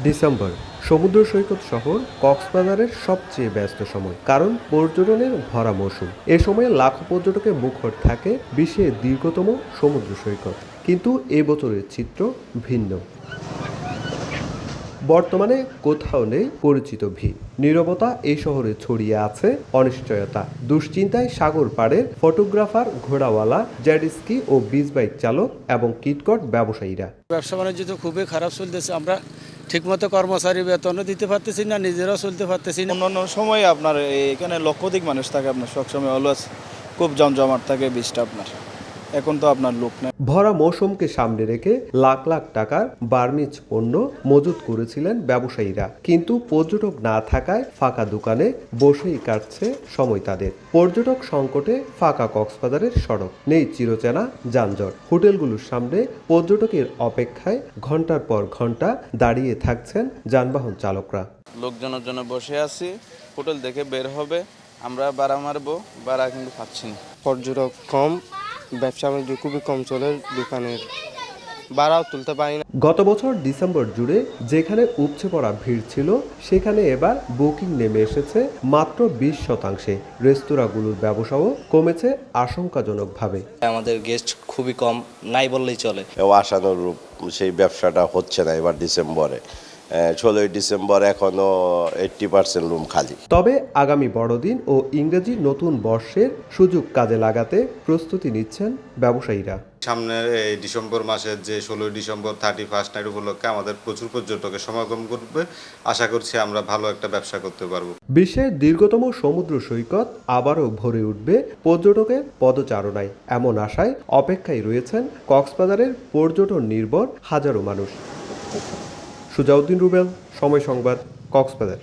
December সমুদ্র সৈকত শহর কক্সবাজারের সবচেয়ে ব্যস্ত সময়, কারণ পর্যটনের ভরা মৌসুম। এ সময়ে লাখো পর্যটকে মুখর থাকে বিশ্বের দীর্ঘতম সমুদ্র সৈকত। কিন্তু এবছরের চিত্র ভিন্ন। বর্তমানে কোথাও নেই পরিচিত ভিড়, নীরবতা এই শহরে ছড়িয়ে আছে অনিশ্চয়তা। দুশ্চিন্তায় সাগর পাড়ের ফটোগ্রাফার, ঘোড়াওয়ালা, জেট-স্কি ও বিচ বাইক চালক এবং কিটকট ব্যবসায়ীরা। ব্যবসা বাণিজ্য তো খুবই খারাপ চলতেছে। আমরা ঠিকমতো কর্মচারী বেতনও দিতে পারতেছি না, নিজেরাও চলতে পারতেছি না। অন্যান্য সময় আপনার এখানে লক্ষাধিক মানুষ থাকে, আপনার সবসময় অলওয়েজ খুব জমজমাট থাকে বীজটা আপনার। এখন তো আপনার লোক নেই। ভরা মৌসুমকে সামনে রেখে লাখ লাখ টাকার বার্মিজ পণ্য মজুত করেছিলেন ব্যবসায়ীরা, কিন্তু পর্যটক না থাকায় ফাঁকা দোকানে বসেই কাটছে সময় তাদের। পর্যটক সংকটে ফাঁকা কক্সবাজারের সড়ক, নেই চিরচেনা যানজট। হোটেলগুলোর সামনে পর্যটকের অপেক্ষায় ঘন্টার পর ঘন্টা দাঁড়িয়ে থাকছেন যানবাহন চালকরা। লোকজনের জন্য বসে আছি, হোটেল দেখে বের হবে, আমরা ভাড়া মারবো, ভাড়া কিন্তু পাচ্ছি না। পর্যটক কম, ব্যবসা বাণিজ্য খুবই কম চলে, দোকানের ভাড়াও তুলতে পারি না। গত বছর ডিসেম্বর জুড়ে যেখানে উপচে পড়া ভিড় ছিল, সেখানে এবার বুকিং নেমে এসেছে মাত্র 20%। রেস্তোরাঁগুলোর ব্যবসাও কমেছে আশঙ্কাজনকভাবে। আমাদের গেস্ট খুবই কম, নাই বললেই চলে। আশানুরূপ সেই ব্যবসাটা হচ্ছে না এবার ডিসেম্বরে। 16 ডিসেম্বর এখনো 80% রুম খালি। তবে আগামী বড়দিন ও ইংরেজি নতুন বর্ষের সুযোগ কাজে লাগাতে প্রস্তুতি নিচ্ছেন ব্যবসায়ীরা। সামনের এই ডিসেম্বর মাসের যে 16 ডিসেম্বর 31 নাইট উপলক্ষে আমাদের প্রচুর পর্যটকের সমাগম করবে। আশা করছি আমরা ভালো একটা ব্যবসা করতে পারবো। বিশ্বের দীর্ঘতম সমুদ্র সৈকত আবারও ভরে উঠবে পর্যটকের পদচারণায়, এমন আশায় অপেক্ষায় রয়েছেন কক্সবাজারের পর্যটন নির্ভর হাজারো মানুষ। সুজাউদ্দিন রুবেল, সময় সংবাদ, কক্সবাজার।